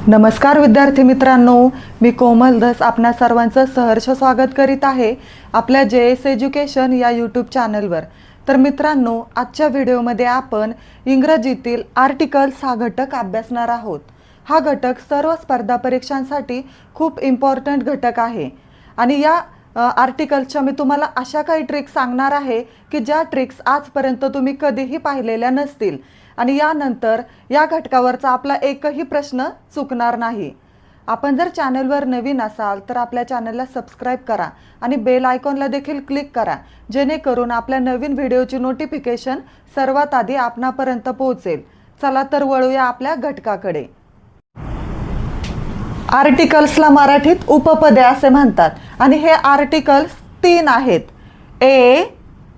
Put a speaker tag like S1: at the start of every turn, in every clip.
S1: नमस्कार विद्यार्थी मित्रांनो, मी कोमल धस आपणा सर्वांचं सहर्ष स्वागत करीत आहे आपल्या JS एज्युकेशन या यूट्यूब चॅनलवर। तर मित्रांनो, आजच्या व्हिडिओमध्ये आपण इंग्रजीतील आर्टिकल्स हा घटक अभ्यासणार आहोत। हा घटक सर्व स्पर्धा परीक्षांसाठी खूप इम्पॉर्टंट घटक आहे आणि या आर्टिकल्सच्या मी तुम्हाला अशा काही ट्रिक्स सांगणार आहे की ज्या ट्रिक्स आजपर्यंत तुम्ही कधीही पाहिलेल्या नसतील आणि यानंतर या घटकावरचा आपला एकही प्रश्न चुकणार नाही। आपण जर चॅनलवर नवीन असाल तर आपल्या चॅनलला सबस्क्राइब करा आणि बेल आयकॉनला देखील क्लिक करा, जेणेकरून आपल्या नवीन व्हिडिओची नोटिफिकेशन सर्वात आधी आपणापर्यंत पोहोचेल। चला तर वळूया आपल्या घटकाकडे। आर्टिकल्सला मराठीत उपपदे असे म्हणतात आणि हे आर्टिकल्स 3 आहेत, ए,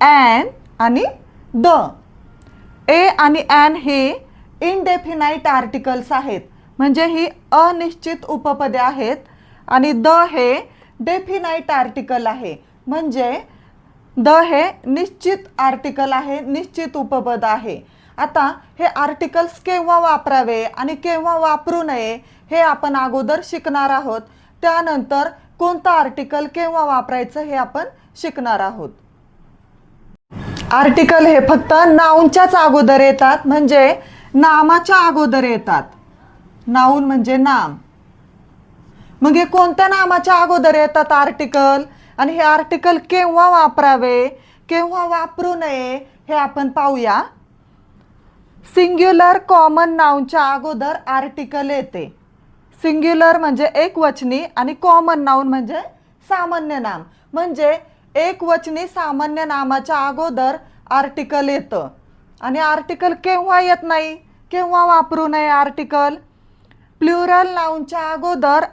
S1: एन आणि द। ए आणि एन हे इनडेफिनाइट आर्टिकल्स आहेत, म्हणजे ही अनिश्चित उपपदे आहेत आणि द हे डेफिनाइट आर्टिकल आहे, म्हणजे द हे निश्चित आर्टिकल आहे, निश्चित उपपद आहे। आता हे आर्टिकल्स केव्हा वापरावे आणि केव्हा वापरू नये हे आपण अगोदर शिकणार आहोत। त्यानंतर कोणता आर्टिकल केव्हा वापरायचं हे आपण शिकणार आहोत। आर्टिकल हे फक्त नाउनच्याच अगोदर येतात, म्हणजे नामाच्या अगोदर येतात। नाउन म्हणजे नाम। मग हे कोणत्या नामाच्या अगोदर येतात आर्टिकल आणि हे आर्टिकल केव्हा वापरावे केव्हा वापरू नये हे आपण पाहूया। सिंग्युलर कॉमन नाउनच्या अगोदर आर्टिकल येते। सिंग्युलर म्हणजे एकवचनी आणि कॉमन नाउन म्हणजे सामान्य नाम, म्हणजे एकवचनी सामान्य नामाच्या अगोदर आर्टिकल येतं। आणि आर्टिकल केव्हा येत नाही, केव्हा वापरू नये आर्टिकल? प्लुरल नाउनच्या अगोदर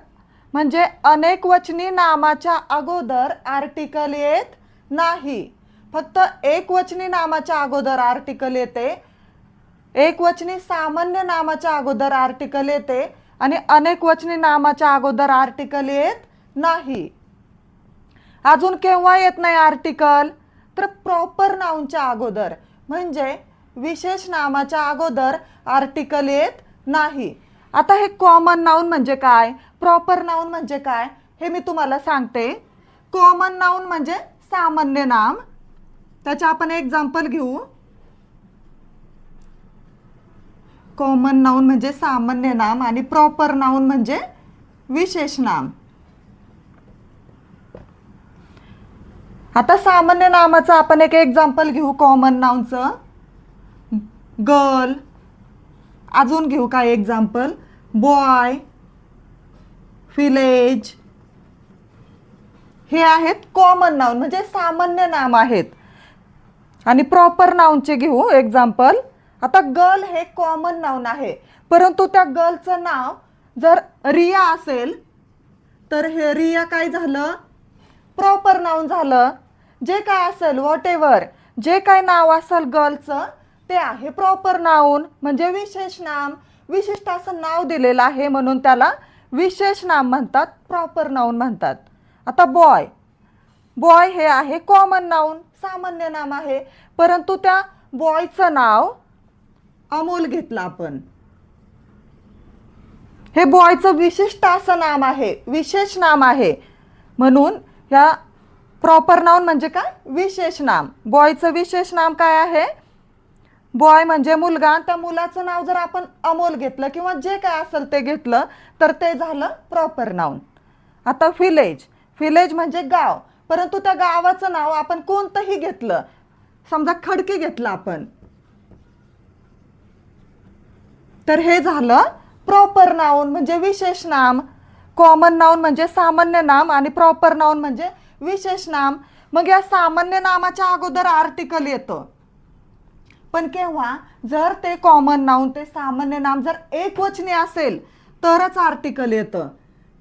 S1: म्हणजे अनेकवचनी नामाच्या अगोदर आर्टिकल येत नाही। फक्त एकवचनी नामाच्या अगोदर आर्टिकल येते, एकवचनी सामान्य नामाच्या अगोदर आर्टिकल येते आणि अनेकवचनी नामाच्या अगोदर आर्टिकल येत नाही। अजून केव्हा येत नाही आर्टिकल? तर प्रॉपर नाउनच्या अगोदर, म्हणजे विशेष नामाच्या अगोदर आर्टिकल येत नाही। आता हे कॉमन नाउन म्हणजे काय, प्रॉपर नाउन म्हणजे काय हे मी तुम्हाला सांगते। कॉमन नाउन म्हणजे सामान्य नाम, त्याचे आपण एक्झाम्पल घेऊ। कॉमन नाउन म्हणजे सामान्य नाम आणि प्रॉपर नाउन म्हणजे विशेष नाम। आता सामान्य नामाचं आपण एक एक्झाम्पल घेऊ कॉमन नाउनचं, गर्ल। अजून घेऊ काय एक्झाम्पल, बॉय, विलेज। हे आहेत कॉमन नाउन म्हणजे सामान्य नाम आहेत। आणि प्रॉपर नाउनचे घेऊ एक्झाम्पल। आता गर्ल हे कॉमन नाउन आहे, परंतु त्या गर्लचं नाव जर रिया असेल तर हे रिया काय झालं, प्रॉपर नाउन झालं। जे काय असेल व्हॉटएव्हर जे काय नाव असेल गर्लचं ते आहे प्रॉपर नाउन म्हणजे विशेष नाम। विशिष्ट असं नाव दिलेलं आहे म्हणून त्याला विशेष नाम म्हणतात, प्रॉपर नाउन म्हणतात। आता बॉय, बॉय हे आहे कॉमन नाउन सामान्य नाम आहे, परंतु त्या बॉयचं नाव अमोल घेतलं आपण, हे बॉयचं विशिष्ट असं नाम आहे, विशेष नाम आहे, म्हणून ह्या प्रॉपर नाउन म्हणजे काय, विशेष नाम। बॉयचं विशेष नाम काय आहे, बॉय म्हणजे मुलगा, त्या मुलाचं नाव जर आपण अमोल घेतलं किंवा जे काय असेल ते घेतलं तर ते झालं प्रॉपर नाउन। आता विलेज, विलेज म्हणजे गाव, परंतु त्या गावाचं नाव आपण कोणतंही घेतलं, समजा खडकी घेतलं आपण, तर हे झालं प्रॉपर नाउन म्हणजे विशेष नाम। कॉमन नाउन म्हणजे सामान्य नाम आणि प्रॉपर नाउन म्हणजे विशेष नाम। मग या सामान्य नामाच्या अगोदर आर्टिकल येतं, पण केव्हा, जर ते कॉमन नाउन ते सामान्य नाम जर एकवचनी असेल तरच आर्टिकल येतं।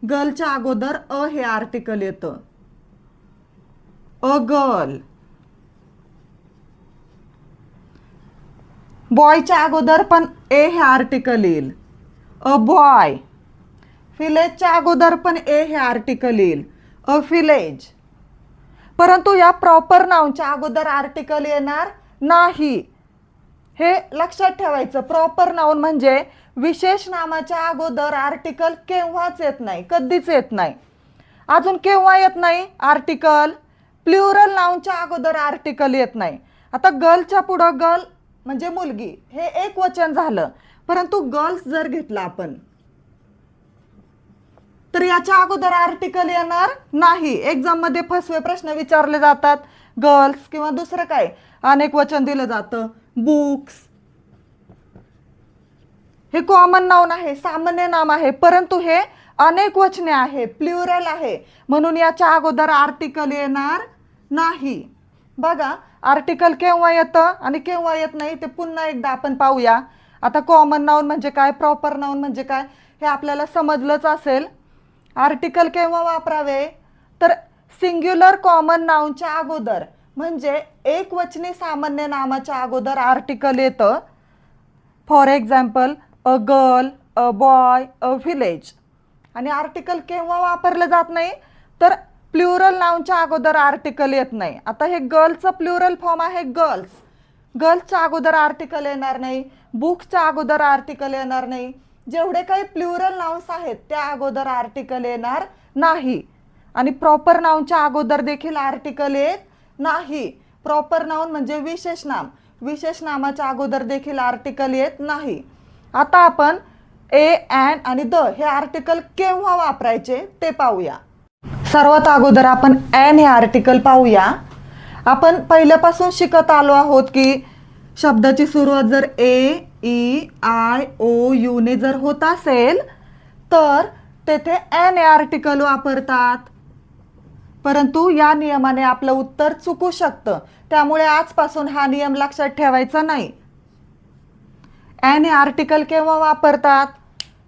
S1: गर्लच्या अगोदर अ हे आर्टिकल येतं, अ गर्ल। बॉयच्या अगोदर पण ए हे आर्टिकल येईल, अ बॉय। विलेजच्या अगोदर पण ए हे आर्टिकल येईल, अ विलेज। परंतु या प्रॉपर नाउनच्या अगोदर आर्टिकल येणार नाही, हे लक्षात ठेवायचं। प्रॉपर नाउन म्हणजे विशेष नामाच्या अगोदर आर्टिकल केव्हाच येत नाही, कधीच येत नाही. अजून केव्हा येत नाही आर्टिकल? प्लुरल नाऊनच्या अगोदर आर्टिकल येत नाही. आता गर्लच्या पुढं गर्ल म्हणजे मुलगी हे एक वचन झालं, परंतु गर्ल्स जर घेतला आपण तर याच्या अगोदर आर्टिकल येणार नाही. एक्झाम मध्ये फसवे प्रश्न विचारले जातात. गर्ल्स किंवा दुसरं काय अनेक वचन दिलं जातं, बुक्स. हे कॉमन नाउन आहे, सामान्य नाम आहे, परंतु हे अनेक वचने आहे, प्लुरल आहे, म्हणून याच्या अगोदर आर्टिकल येणार नाही. बघा आर्टिकल केव्हा येतं आणि केव्हा येत नाही ते पुन्हा एकदा आपण पाहूया. आता कॉमन नाउन म्हणजे काय, प्रॉपर नाउन म्हणजे काय हे आपल्याला समजलंच असेल. आर्टिकल केव्हा वापरावे तर सिंग्युलर कॉमन नाउनच्या अगोदर म्हणजे एकवचनी सामान्य नामाच्या अगोदर आर्टिकल येतं. For example a girl, a boy, a village. आणि आर्टिकल केव्हा वापरलं जात नाही तर प्लुरल नाउनच्या अगोदर आर्टिकल येत नाही. आता हे गर्लचं प्लुरल फॉर्म आहे गर्ल्स, गर्ल्सच्या अगोदर आर्टिकल येणार नाही, बुक्सच्या अगोदर आर्टिकल येणार नाही. जेवढे काही प्लुरल नाउन्स आहेत त्या अगोदर आर्टिकल येणार नाही. आणि प्रॉपर नाउनच्या अगोदर देखील आर्टिकल येत नाही. प्रॉपर नाउन म्हणजे विशेष नाम, विशेष नामाच्या अगोदर देखील आर्टिकल येत नाही. आता आपण ए, एन आणि द हे आर्टिकल केव्हा वापरायचे ते पाहूया. सर्वात अगोदर आपण एन हे आर्टिकल पाहूया. आपण पहिल्यापासून शिकत आलो आहोत की शब्दाची सुरुवात जर ए, ई, आय, ओ, यू ने जर होत असेल तर तेथे एन हे आर्टिकल वापरतात. परंतु या नियमाने आपलं उत्तर चुकू शकतं, त्यामुळे आजपासून हा नियम लक्षात ठेवायचा नाही. एन हे आर्टिकल केव्हा वापरतात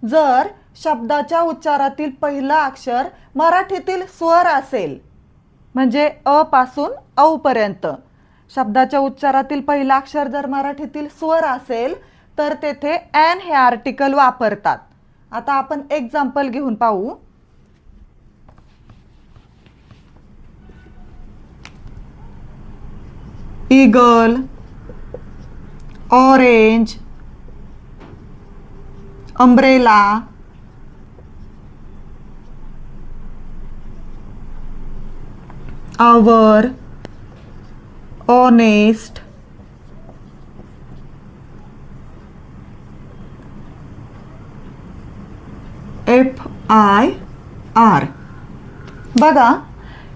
S1: जर शब्दाच्या उच्चारातील पहिलं अक्षर मराठीतील स्वर असेल, म्हणजे अ पासून औ पर्यंत शब्दाच्या उच्चारातील पहिलं अक्षर जर मराठीतील स्वर असेल तर तेथे एन हे आर्टिकल वापरतात. आता आपण एक्झाम्पल घेऊन पाहू. ईगल, ऑरेंज, अम्ब्रेला, आवर, ऑनेस्ट, FIR. बघा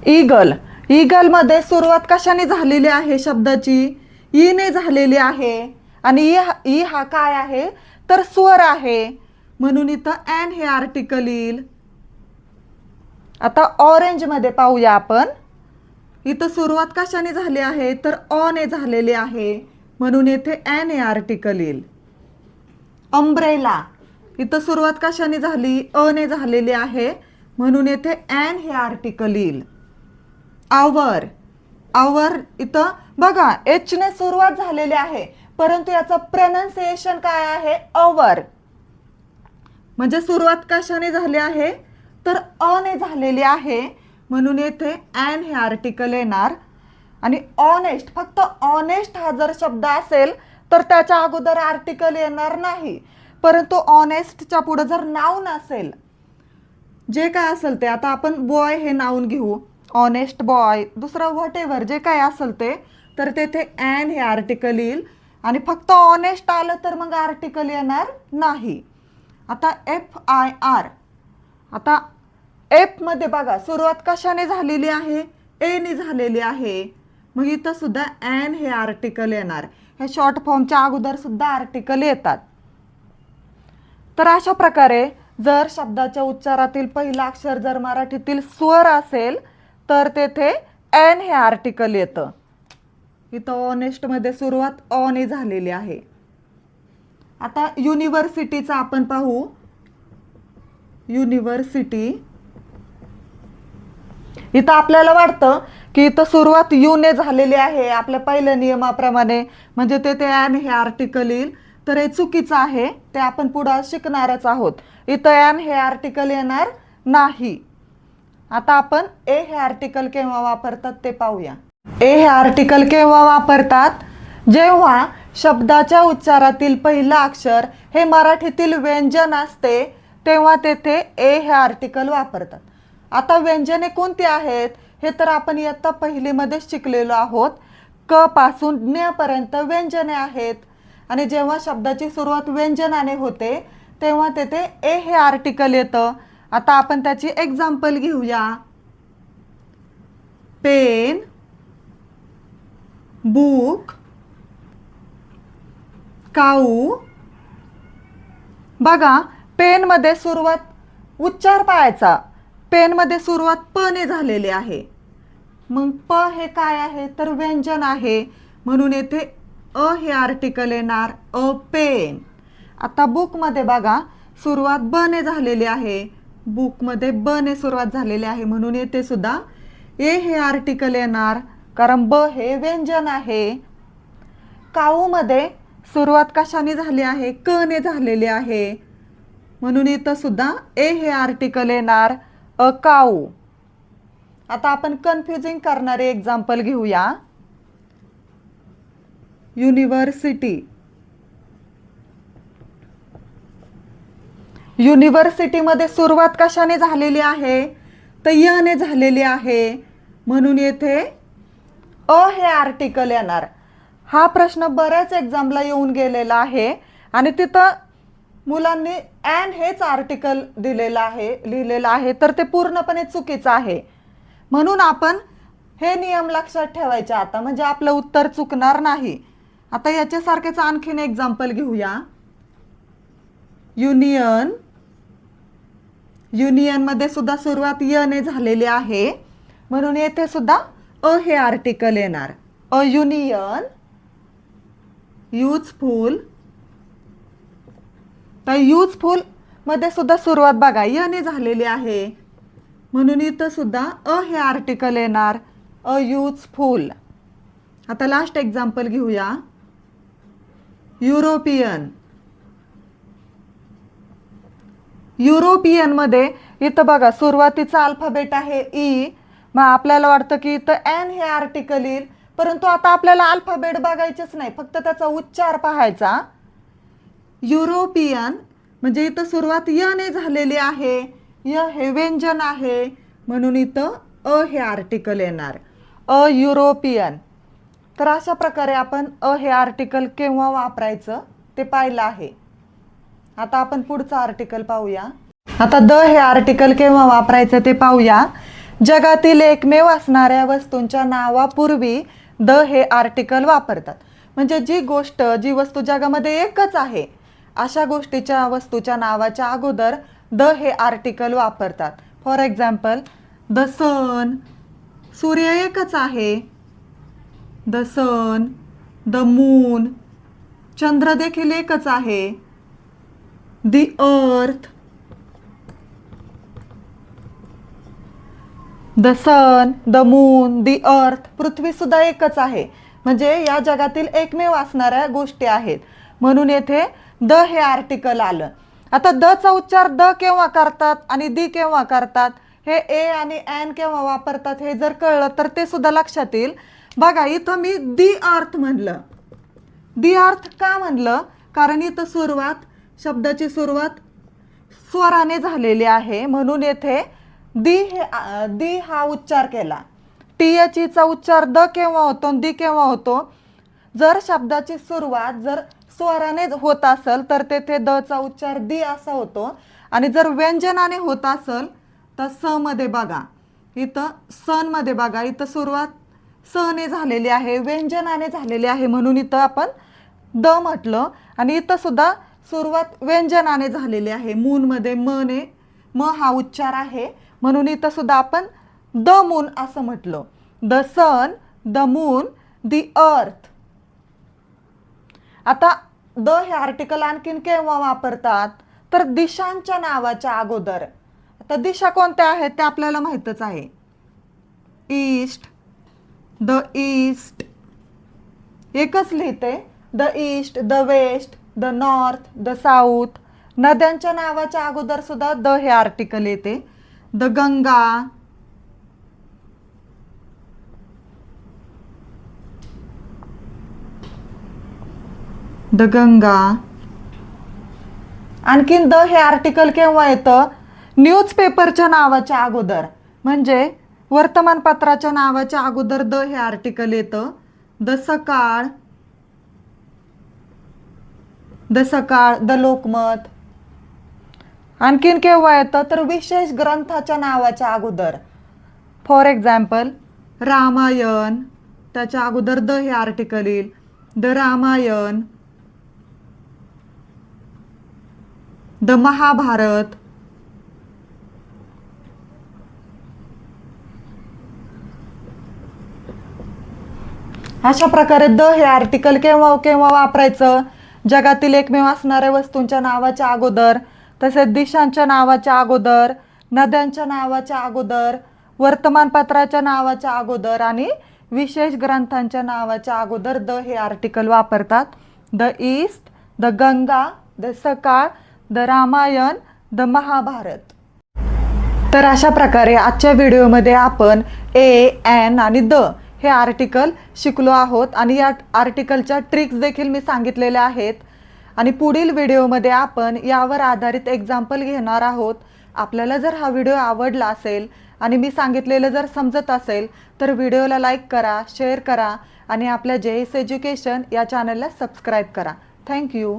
S1: ईगल, ईगल मध्ये सुरुवात कशाने झालेली आहे शब्दाची? ई ने झालेली आहे. आणि ई हा काय आहे तर स्वर आहे, म्हणून इथं एन हे आर्टिकल येईल. आता ऑरेंज मध्ये पाहूया आपण. इथं सुरुवात कशाने झाली आहे तर अ ने झालेली आहे, म्हणून येथे एन हे आर्टिकल येईल. अम्ब्रेला, इथं सुरुवात कशाने झाली? अ ने झालेली आहे, म्हणून येथे एन हे आर्टिकल येईल. आवर, आवर इथं बघा एच ने सुरुवात झालेली आहे, परंतु याचं प्रोनाउन्सिएशन काय आहे? अवर. म्हणजे सुरुवात कशाने झाली आहे तर अ ने झालेली आहे, म्हणून येथे एन हे आर्टिकल येणार. आणि ऑनेस्ट, फक्त ऑनेस्ट हा जर शब्द असेल तर त्याच्या अगोदर आर्टिकल येणार नाही. परंतु ऑनेस्टच्या पुढे जर नाउन असेल, जे काय असेल ते, आता आपण बॉय हे नाउन घेऊ, ऑनेस्ट बॉय, दुसरं व्हॉट एव्हर जे काय असेल ते, तर तेथे एन हे आर्टिकल येईल. आणि फक्त ऑनेस्ट आलं तर मग आर्टिकल येणार नाही. आता FIR, आता एफ मध्ये बघा सुरुवात कशाने झालेली आहे? ए ने झालेली आहे, मग इथं सुद्धा एन हे आर्टिकल येणार. हे शॉर्ट फॉर्मच्या अगोदर सुद्धा आर्टिकल येतात. तर अशा प्रकारे जर शब्दाच्या उच्चारातील पहिलं अक्षर जर मराठीतील स्वर असेल तर तेथे एन हे आर्टिकल येतं. इथं ऑनेस्ट मध्ये सुरुवात अ ने झालेली आहे. आता युनिव्हर्सिटीचा आपण पाहू. युनिव्हर्सिटी, इथं आपल्याला वाटतं की इथं सुरुवात यू ने झालेली आहे आपल्या पहिल्या नियमाप्रमाणे, म्हणजे तेथे एन हे आर्टिकल येईल. तर हे चुकीचं आहे, ते आपण पुढे शिकणारच आहोत. इथं एन हे आर्टिकल येणार नाही. आता आपण ए हे आर्टिकल केव्हा वापरतात ते पाहूया. ए हे आर्टिकल केव्हा वापरतात? जेव्हा शब्दाच्या उच्चारातील पहिलं अक्षर हे मराठीतील व्यंजन असते तेव्हा तेथे ए हे आर्टिकल वापरतात. आता व्यंजने कोणती आहेत हे तर आपण इयत्ता पहिलीमध्येच शिकलेलो आहोत. क पासून ञ पर्यंत व्यंजने आहेत आणि जेव्हा शब्दाची सुरुवात व्यंजनाने होते तेव्हा तेथे ए हे आर्टिकल येतं. आता आपण त्याची एक्झाम्पल घेऊया. पेन, बुक, काऊ. बघा, पेन मध्ये सुरुवात उच्चार पाहायचा. पेन मध्ये सुरुवात प ने झालेली आहे. मग प हे काय आहे तर व्यंजन आहे म्हणून येथे अ हे आर्टिकल येणार, अ पेन. आता बुक मध्ये बघा सुरुवात ब ने झालेली आहे. बुक मध्ये ब ने सुरुवात झालेली आहे म्हणून येथे सुद्धा ए हे आर्टिकल येणार कारण ब हे व्यंजन आहे. काऊ मध्ये सुरुवात कशाने झाली आहे, क ने झालेली आहे म्हणून इथं सुद्धा ए हे आर्टिकल येणार, अ काऊ. आता आपण कन्फ्युजिंग करणारे एक्झाम्पल घेऊया. युनिव्हर्सिटी. युनिव्हर्सिटी मध्ये सुरुवात कशाने झालेली आहे तर य ने झालेली आहे म्हणून येथे अ हे आर्टिकल येणार. हा प्रश्न बऱ्याच एक्झामला येऊन गेलेला आहे आणि तिथं मुलांनी ॲन हेच आर्टिकल लिहिलेलं आहे तर ते पूर्णपणे चुकीचं आहे. म्हणून आपण हे नियम लक्षात ठेवायचे आता म्हणजे आपलं उत्तर चुकणार नाही. आता याच्यासारखेच आणखीन एक्झाम्पल घेऊया. युनियन. युनियन मध्ये सुद्धा सुरुवात य ने झालेली आहे म्हणून येथे सुद्धा अ हे आर्टिकल येणार, अ युनियन. युजफुल. तर युजफुल मध्ये सुद्धा सुरुवात बघा य ने झालेली आहे म्हणून इथं सुद्धा अ हे आर्टिकल येणार, अ युजफुल. आता लास्ट एक्झाम्पल घेऊया. युरोपियन. युरोपियन मध्ये इथं बघा सुरुवातीचा अल्फाबेट आहे ई. मग आपल्याला वाटतं की इथं एन हे आर्टिकल येईल परंतु आता आपल्याला अल्फाबेट बघायचेच नाही, फक्त त्याचा उच्चार पाहायचा. युरोपियन म्हणजे इथं सुरुवात य ने झालेली आहे, य हे व्यंजन आहे म्हणून इथं अ हे आर्टिकल येणार, अ युरोपियन. तर अशा प्रकारे आपण अ हे आर्टिकल केव्हा वापरायचं ते पाहिलं आहे. आता आपण पुढचं आर्टिकल पाहूया. आता द हे आर्टिकल केव्हा वापरायचं ते पाहूया. जगातील एकमेव असणाऱ्या वस्तूंच्या नावापूर्वी द हे आर्टिकल वापरतात. म्हणजे जी वस्तू जगामध्ये एकच आहे अशा वस्तूच्या नावाच्या अगोदर द हे आर्टिकल वापरतात. फॉर एक्झाम्पल द सन, सूर्य एकच आहे. द सन, द मून, चंद्र देखील एकच आहे. The earth, the sun, the moon, the earth, पृथ्वी सुद्धा एकच आहे. म्हणजे या जगातील एकमेव असणाऱ्या गोष्टी आहेत म्हणून येथे द हे आर्टिकल आलं. आता द चा उच्चार द केव्हा करतात आणि दी केव्हा करतात, हे ए आणि एन केव्हा वापरतात हे जर कळलं तर ते सुद्धा लक्षात येईल. बघा इथं मी दी अर्थ म्हणलं. दी अर्थ का म्हणलं कारण इथं शब्दाची सुरुवात स्वराने झालेली आहे म्हणून येथे दी हा उच्चार केला. टीएचचा उच्चार द केव्हा होतो, दी केव्हा होतो, जर शब्दाची सुरुवात जर स्वराने होत असेल तर तेथे द चा उच्चार दी असा होतो आणि जर व्यंजनाने होत असेल तर स मध्ये बघा इथं सन मध्ये बघा इथं सुरुवात स ने झालेली आहे, व्यंजनाने झालेली आहे म्हणून इथं आपण द म्हटलं आणि इथं सुद्धा सुरुवात व्यंजनाने झालेली आहे. मून मध्ये म हा उच्चार आहे म्हणून इथं सुद्धा आपण द मून असं म्हटलं. The sun, the moon, the earth. आता द हे आर्टिकल आणखीन केव्हा वापरतात तर दिशांच्या नावाच्या अगोदर. आता दिशा कोणत्या आहेत ते आपल्याला माहितच आहे. ईस्ट, द ईस्ट एकच लिहिते. The east, the west, the north, the south. नद्यांच्या नावाच्या अगोदर सुद्धा द हे आर्टिकल येते. The Ganga, the Ganga. आणखीन द हे आर्टिकल केव्हा येतं? न्यूजपेपरच्या नावाच्या अगोदर, म्हणजे वर्तमानपत्राच्या नावाच्या अगोदर द हे आर्टिकल येतं. द सकाळ, द सकाळ, द लोकमत. आणखीन केव्हा येतं? तर विशेष ग्रंथाच्या नावाच्या अगोदर. फॉर एक्झाम्पल रामायण, त्याच्या अगोदर द हे आर्टिकल येईल. The Ramayana, the Mahabharata. अशा प्रकारे द हे आर्टिकल केव्हा केव्हा वापरायचं? जगातील एकमेव असणाऱ्या वस्तूंच्या नावाच्या अगोदर, तसेच दिशांच्या नावाच्या अगोदर, नद्यांच्या नावाच्या अगोदर, वर्तमानपत्राच्या नावाच्या अगोदर आणि विशेष ग्रंथांच्या नावाच्या अगोदर द हे आर्टिकल वापरतात. The east, the Ganga, the सकाळ, द रामायण, द महाभारत. तर अशा प्रकारे आजच्या व्हिडिओमध्ये आपण ए, एन आणि द हे आर्टिकल शिकलो आहोत आणि या आर्टिकलच्या ट्रिक्स देखील मी सांगितलेल्या आहेत. आणि पुढील व्हिडिओमध्ये आपण यावर आधारित एक्झाम्पल घेणार आहोत. आपल्याला जर हा व्हिडिओ आवडला असेल आणि मी सांगितलेलं जर समजत असेल तर व्हिडिओला लाईक करा, शेअर करा आणि आपल्या JS एज्युकेशन या चॅनलला सबस्क्राईब करा. थँक्यू.